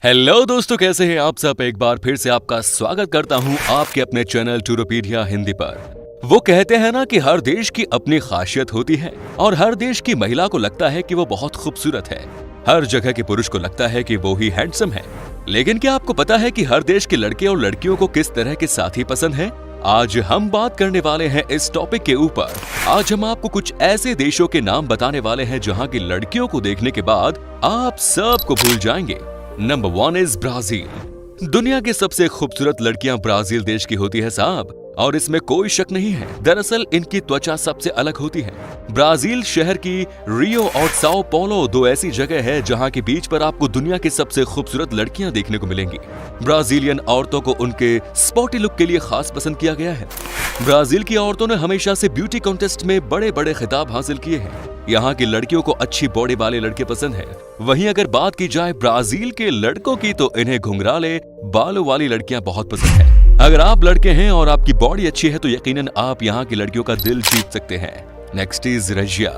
Hello दोस्तों, कैसे हैं आप सब। एक बार फिर से आपका स्वागत करता हूं आपके अपने चैनल टूरोपीडिया हिंदी पर। वो कहते हैं ना कि हर देश की अपनी खासियत होती है और हर देश की महिला को लगता है कि वो बहुत खूबसूरत है। हर जगह के पुरुष को लगता है कि वो ही हैंडसम है। लेकिन क्या आपको पता है कि हर देश के लड़के और लड़कियों को किस तरह के साथी पसंद है? आज हम बात करने वाले हैं इस टॉपिक के ऊपर। आज हम आपको कुछ ऐसे देशों के नाम बताने वाले हैं जहां की लड़कियों को देखने के बाद आप सबको भूल जाएंगे। Number 1 is Brazil. दुनिया की सबसे खूबसूरत लड़कियां ब्राजील देश की होती है साहब, और इसमें कोई शक नहीं है। दरअसल इनकी त्वचा सबसे अलग होती है। ब्राजील शहर की रियो और साओ paulo दो ऐसी जगह है जहां के बीच पर आपको दुनिया की सबसे खूबसूरत लड़कियां देखने को मिलेंगी। ब्राजीलियन औरतों को उनके स्पॉटी लुक के लिए खास पसंद किया गया है। ब्राजील की औरतों ने हमेशा से ब्यूटी कॉन्टेस्ट में बड़े बड़े खिताब हासिल किए हैं। यहाँ की लड़कियों को अच्छी बॉडी वाले लड़के पसंद हैं। वहीं अगर बात की जाए ब्राजील के लड़कों की तो इन्हें घुंघराले बालों वाली लड़कियां बहुत पसंद है। अगर आप लड़के हैं और आपकी बॉडी अच्छी है तो यकीनन आप यहाँ की लड़कियों का दिल जीत सकते हैं। Next is Russia.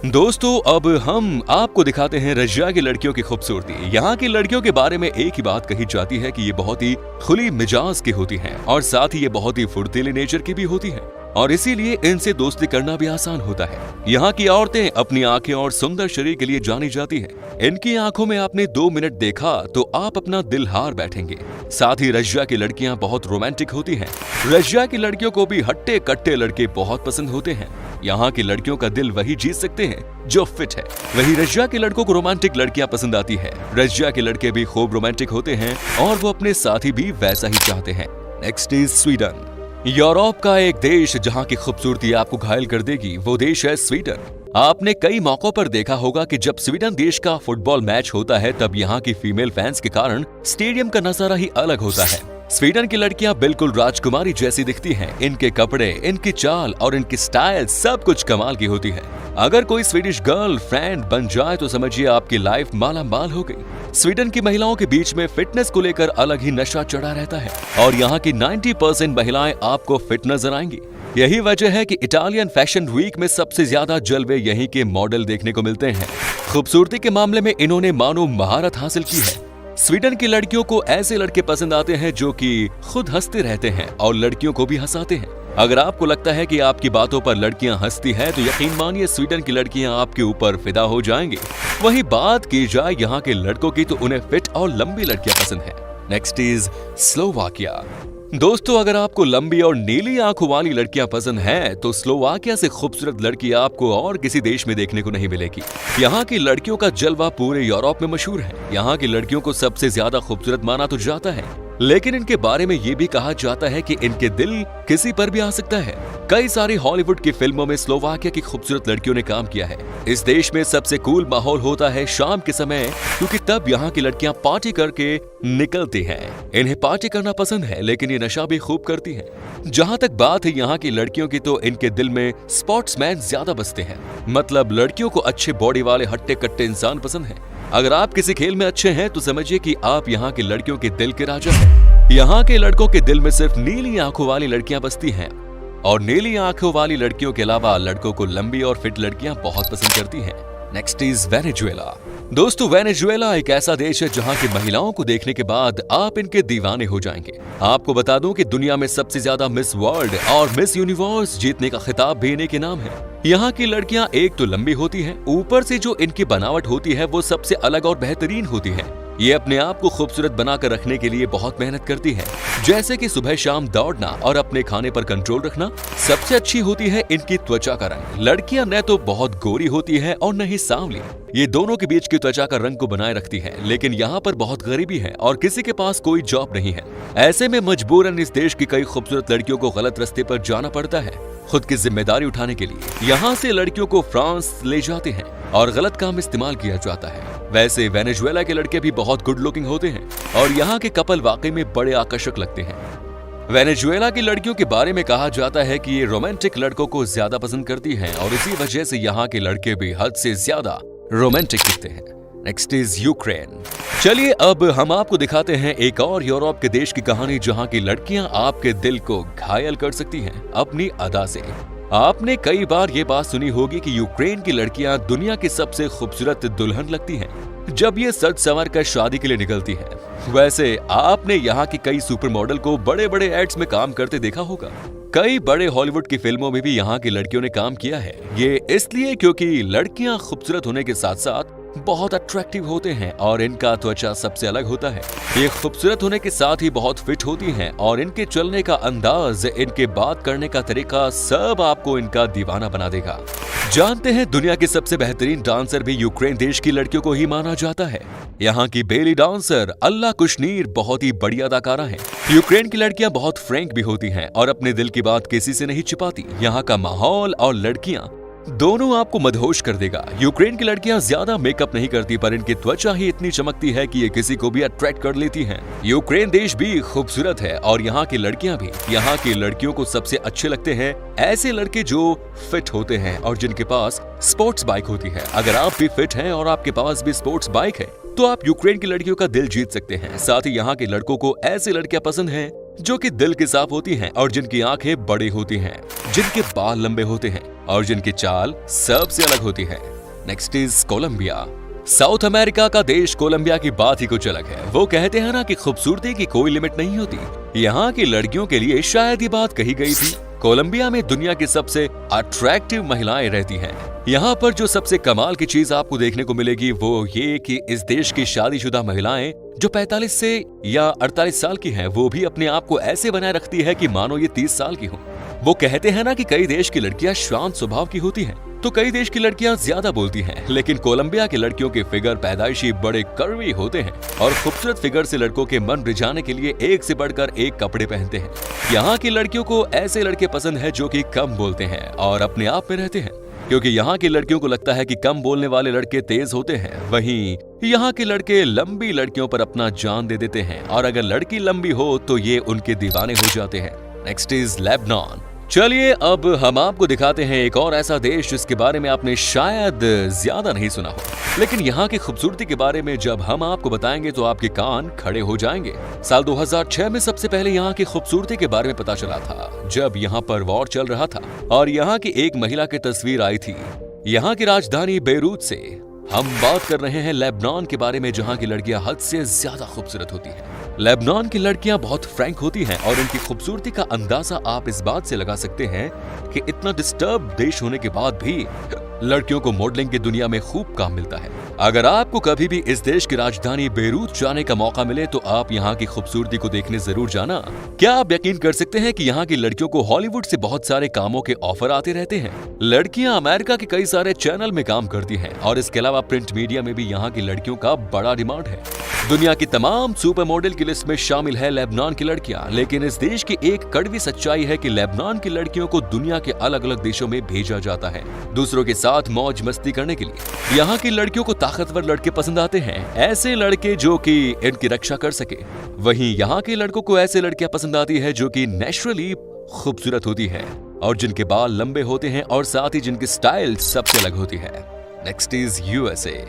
दोस्तों, अब हम आपको दिखाते हैं रशिया की लड़कियों की खूबसूरती। यहाँ की लड़कियों के बारे में एक ही बात कही जाती है कि ये बहुत ही खुली मिजाज की होती हैं और साथ ही ये बहुत ही फुर्तीले नेचर की भी होती हैं और इसीलिए इनसे दोस्ती करना भी आसान होता है। यहाँ की औरतें अपनी आंखें और सुंदर शरीर के लिए जानी जाती हैं। इनकी आंखों में आपने 2 मिनट देखा तो आप अपना दिल हार बैठेंगे। साथ ही रशिया की लड़कियां बहुत रोमांटिक होती हैं। रशिया की लड़कियों को भी हट्टे कट्टे लड़के बहुत पसंद होते हैं। यहाँ की लड़कियों का दिल वही जीत सकते हैं जो फिट है। वही रशिया के लड़कों को रोमांटिक लड़कियां पसंद आती है। रशिया के लड़के भी खूब रोमांटिक होते हैं और वो अपने साथी भी वैसा ही चाहते हैं। Next is Sweden. यूरोप का एक देश जहां की खूबसूरती आपको घायल कर देगी, वो देश है स्वीडन। आपने कई मौकों पर देखा होगा कि जब स्वीडन देश का फुटबॉल मैच होता है तब यहाँ की फीमेल फैंस के कारण स्टेडियम का नजारा ही अलग होता है। स्वीडन की लड़कियां बिल्कुल राजकुमारी जैसी दिखती हैं। इनके कपड़े, इनकी चाल और इनकी स्टाइल सब कुछ कमाल की होती है। अगर कोई स्वीडिश गर्ल फ्रेंड बन जाए तो समझिए आपकी लाइफ माला माल हो गई। स्वीडन की महिलाओं के बीच में फिटनेस को लेकर अलग ही नशा चढ़ा रहता है और यहाँ की 90% महिलाएं आपको फिट नजर आएंगी। यही वजह है कि इटालियन फैशन वीक में सबसे ज्यादा जलवे यहीं के मॉडल देखने को मिलते हैं। खूबसूरती के मामले में इन्होंने मानो महारत हासिल की है। स्वीडन की लड़कियों को ऐसे लड़के पसंद आते हैं जो कि खुद हंसते रहते हैं और लड़कियों को भी हंसाते हैं। अगर आपको लगता है कि आपकी बातों पर लड़कियां हंसती हैं तो यकीन मानिए स्वीडन की लड़कियां आपके ऊपर फिदा हो जाएंगी। वही बात की जाए यहाँ के लड़कों की तो उन्हें फिट और लंबी लड़कियां पसंद है। Next is Slovakia. दोस्तों, अगर आपको लंबी और नीली आंखों वाली लड़कियां पसंद हैं तो स्लोवाकिया से खूबसूरत लड़की आपको और किसी देश में देखने को नहीं मिलेगी। यहाँ की लड़कियों का जलवा पूरे यूरोप में मशहूर है। यहाँ की लड़कियों को सबसे ज्यादा खूबसूरत माना तो जाता है, लेकिन इनके बारे में ये भी कहा जाता है कि इनके दिल किसी पर भी आ सकता है। कई सारी हॉलीवुड की फिल्मों में स्लोवाकिया की खूबसूरत लड़कियों ने काम किया है। इस देश में सबसे कूल माहौल होता है शाम के समय, क्योंकि तब यहाँ की लड़कियां पार्टी करके निकलती हैं। इन्हें पार्टी करना पसंद है लेकिन ये नशा भी खूब करती हैं। जहाँ तक बात है यहाँ की लड़कियों की तो इनके दिल में स्पोर्ट्समैन ज्यादा बसते हैं। मतलब लड़कियों को अच्छे बॉडी वाले हट्टे कट्टे इंसान पसंद है। अगर आप किसी खेल में अच्छे हैं तो समझिए कि आप यहाँ की लड़कियों के दिल के राजा हैं। यहाँ के लड़कों के दिल में सिर्फ नीली आंखों वाली लड़कियां बसती हैं और नीली आंखों वाली लड़कियों के अलावा लड़कों को लंबी और फिट लड़कियां बहुत पसंद करती हैं। Next is Venezuela. दोस्तों, वेनेजुएला एक ऐसा देश है जहां की महिलाओं को देखने के बाद आप इनके दीवाने हो जाएंगे। आपको बता दूं कि दुनिया में सबसे ज्यादा मिस वर्ल्ड और मिस यूनिवर्स जीतने का खिताब भी इन्हीं के नाम है। यहाँ की लड़कियां एक तो लंबी होती हैं, ऊपर से जो इनकी बनावट होती है वो सबसे अलग और बेहतरीन होती है। ये अपने आप को खूबसूरत बनाकर रखने के लिए बहुत मेहनत करती है, जैसे कि सुबह शाम दौड़ना और अपने खाने पर कंट्रोल रखना। सबसे अच्छी होती है इनकी त्वचा का रंग। लड़कियां न तो बहुत गोरी होती है और न ही सांवली। ये दोनों के बीच की त्वचा का रंग को बनाए रखती है। लेकिन यहाँ पर बहुत गरीबी है और किसी के पास कोई जॉब नहीं है। ऐसे में मजबूरन इस देश की कई खूबसूरत लड़कियों को गलत रास्ते पर जाना पड़ता है खुद की जिम्मेदारी उठाने के लिए। यहाँ से लड़कियों को फ्रांस ले जाते हैं और गलत काम इस्तेमाल किया जाता है। वैसे वेनेजुएला के लड़के भी बहुत गुड लुकिंग होते हैं और यहाँ के कपल वाकई में बड़े आकर्षक लगते हैं। वेनेजुएला की लड़कियों के बारे में कहा जाता है कि ये रोमांटिक लड़कों को ज्यादा पसंद करती हैं और इसी वजह से यहाँ के लड़के भी हद से ज्यादा रोमांटिक दिखते हैं। Next is Ukraine. चलिए अब हम आपको दिखाते हैं एक और यूरोप के देश की कहानी जहाँ की लड़कियां आपके दिल को घायल कर सकती हैं अपनी अदा से। आपने कई बार ये बात सुनी होगी कि यूक्रेन की लड़कियां दुनिया की सबसे खूबसूरत दुल्हन लगती हैं जब ये सज संवर कर शादी के लिए निकलती हैं। वैसे आपने यहाँ की कई सुपर मॉडल को बड़े बड़े एड्स में काम करते देखा होगा। कई बड़े हॉलीवुड की फिल्मों में भी यहाँ की लड़कियों ने काम किया है। ये इसलिए क्योंकि लड़कियां खूबसूरत होने के साथ साथ बहुत अट्रैक्टिव होते हैं और इनका त्वचा सबसे अलग होता है। ये खूबसूरत होने के साथ ही बहुत फिट होती हैं और इनके चलने का अंदाज, इनके बात करने का तरीका सब आपको इनका दीवाना बना देगा। जानते हैं दुनिया की सबसे बेहतरीन डांसर भी यूक्रेन देश की लड़कियों को ही माना जाता है। यहाँ की बेली डांसर अल्ला कुशनीर बहुत ही बड़ी अदाकारा है। यूक्रेन की लड़कियां बहुत फ्रैंक भी होती हैं और अपने दिल की बात किसी से नहीं छिपाती। यहाँ का माहौल और लड़कियां दोनों आपको मदहोश कर देगा। यूक्रेन की लड़कियां ज्यादा मेकअप नहीं करती, पर इनकी त्वचा ही इतनी चमकती है कि ये किसी को भी अट्रैक्ट कर लेती हैं। यूक्रेन देश भी खूबसूरत है और यहाँ की लड़कियां भी। यहाँ की लड़कियों को सबसे अच्छे लगते हैं ऐसे लड़के जो फिट होते हैं और जिनके पास स्पोर्ट्स बाइक होती है। अगर आप भी फिट हैं और आपके पास भी स्पोर्ट्स बाइक है तो आप यूक्रेन की लड़कियों का दिल जीत सकते हैं। साथ ही यहाँ के लड़कों को ऐसी लड़कियां पसंद हैं जो कि दिल के साफ होती हैं और जिनकी आंखें बड़ी होती हैं, जिनके बाल लंबे होते हैं और जिनकी चाल सबसे अलग होती है। Next is Colombia. South America का देश कोलंबिया की बात ही कुछ अलग है। वो कहते हैं ना कि खूबसूरती की कोई लिमिट नहीं होती। यहाँ की लड़कियों के लिए शायद ये बात कही गई थी। कोलंबिया में दुनिया की सबसे अट्रैक्टिव महिलाएं रहती हैं। यहाँ पर जो सबसे कमाल की चीज आपको देखने को मिलेगी वो ये कि इस देश की शादीशुदा महिलाएं जो 45 से या 48 साल की हैं, वो भी अपने आप को ऐसे बनाए रखती है कि मानो ये 30 साल की हो। वो कहते हैं ना कि कई देश की लड़कियां शांत स्वभाव की होती हैं, तो कई देश की लड़कियां ज्यादा बोलती हैं, लेकिन कोलंबिया की लड़कियों के फिगर पैदाइशी बड़े कर्वी होते हैं और खूबसूरत फिगर से लड़कों के मन रिझाने के लिए एक से बढ़कर एक कपड़े पहनते हैं। यहाँ की लड़कियों को ऐसे लड़के पसंद है जो कि कम बोलते हैं और अपने आप में रहते हैं, क्योंकि यहाँ की लड़कियों को लगता है कि कम बोलने वाले लड़के तेज होते हैं। वहीं यहाँ के लड़के लंबी लड़कियों पर अपना जान दे देते हैं और अगर लड़की लंबी हो तो ये उनके दीवाने हो जाते हैं। Next is Lebanon. चलिए अब हम आपको दिखाते हैं एक और ऐसा देश जिसके बारे में आपने शायद ज्यादा नहीं सुना हो, लेकिन यहाँ की खूबसूरती के बारे में जब हम आपको बताएंगे तो आपके कान खड़े हो जाएंगे। साल 2006 में सबसे पहले यहाँ की खूबसूरती के बारे में पता चला था, जब यहाँ पर वॉर चल रहा था और यहाँ की एक महिला की तस्वीर आई थी यहाँ की राजधानी बेरूत से। हम बात कर रहे हैं लेबनान के बारे में, जहाँ की लड़कियां हद से ज्यादा खूबसूरत होती हैं। लेबनान की लड़कियां बहुत फ्रैंक होती हैं और उनकी खूबसूरती का अंदाजा आप इस बात से लगा सकते हैं कि इतना डिस्टर्ब देश होने के बाद भी लड़कियों को मॉडलिंग की दुनिया में खूब काम मिलता है। अगर आपको कभी भी इस देश की राजधानी बेरूत जाने का मौका मिले तो आप यहाँ की खूबसूरती को देखने जरूर जाना। क्या आप यकीन कर सकते हैं कि यहाँ की लड़कियों को हॉलीवुड से बहुत सारे कामों के ऑफर आते रहते हैं। लड़कियां अमेरिका के कई सारे चैनल में काम करती हैं और इसके अलावा प्रिंट मीडिया में भी यहाँ की लड़कियों का बड़ा डिमांड है। दुनिया की तमाम सुपर मॉडल की लिस्ट में शामिल है लेबनान की लड़कियां, लेकिन इस देश की एक कड़वी सच्चाई है कि लेबनान की लड़कियों को दुनिया के अलग अलग देशों में भेजा जाता है दूसरों के साथ मौज मस्ती करने के लिए। यहाँ की लड़कियों को ताकतवर लड़के पसंद आते हैं, ऐसे लड़के जो कि इनकी रक्षा कर सके। वहीं यहाँ के लड़कों को ऐसे लड़कियां पसंद आती है जो कि नेचुरली खूबसूरत होती है और जिनके बाल लंबे होते हैं और साथ ही जिनकी स्टाइल सबसे अलग होती है। Next is USA.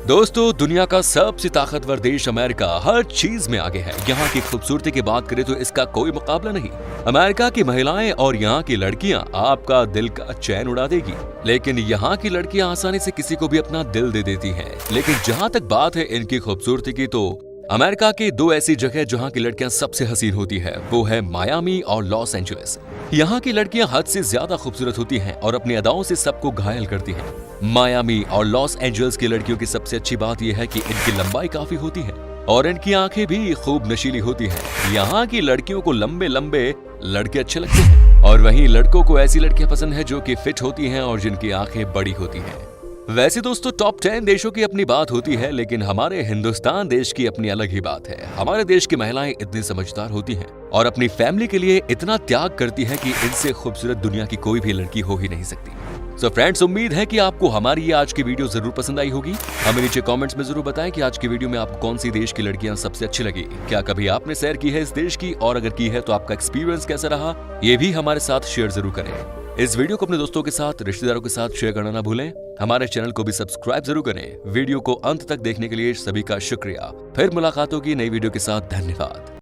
दोस्तों, दुनिया का सबसे ताकतवर देश अमेरिका हर चीज में आगे है। यहाँ की खूबसूरती की बात करें तो इसका कोई मुकाबला नहीं। अमेरिका की महिलाएं और यहाँ की लड़कियां आपका दिल का चैन उड़ा देगी, लेकिन यहाँ की लड़कियां आसानी से किसी को भी अपना दिल दे देती हैं। लेकिन जहाँ तक बात है इनकी खूबसूरती की, तो अमेरिका की दो ऐसी जगह जहाँ की लड़कियां सबसे हसीन होती है वो है मायामी और लॉस एंजलिस। यहाँ की लड़कियां हद से ज्यादा खूबसूरत होती हैं और अपनी अदाओं से सबको घायल करती हैं। मायामी और लॉस एंजल्स की लड़कियों की सबसे अच्छी बात यह है कि इनकी लंबाई काफी होती है और इनकी आंखें भी खूब नशीली होती हैं। यहाँ की लड़कियों को लंबे लंबे लड़के अच्छे लगते हैं और वहीं लड़कों को ऐसी लड़कियां पसंद है जो कि फिट होती हैं और जिनकी आंखें बड़ी होती हैं। वैसे दोस्तों, टॉप 10 देशों की अपनी बात होती है, लेकिन हमारे हिंदुस्तान देश की अपनी अलग ही बात है। हमारे देश की महिलाएं इतनी समझदार होती हैं और अपनी फैमिली के लिए इतना त्याग करती हैं कि इनसे खूबसूरत दुनिया की कोई भी लड़की हो ही नहीं सकती। सो फ्रेंड्स, उम्मीद है कि आपको हमारी ये आज की वीडियो जरूर पसंद आई होगी। हमें नीचे कमेंट्स में जरूर बताएं कि आज की वीडियो में आपको कौन सी देश की लड़कियां सबसे अच्छी लगी। क्या कभी आपने सैर की है इस देश की, और अगर की है तो आपका एक्सपीरियंस कैसा रहा, ये भी हमारे साथ शेयर जरूर करें। इस वीडियो को अपने दोस्तों के साथ, रिश्तेदारों के साथ शेयर करना ना भूलें। हमारे चैनल को भी सब्सक्राइब जरूर करें। वीडियो को अंत तक देखने के लिए सभी का शुक्रिया। फिर मुलाकात होगी नई वीडियो के साथ। धन्यवाद।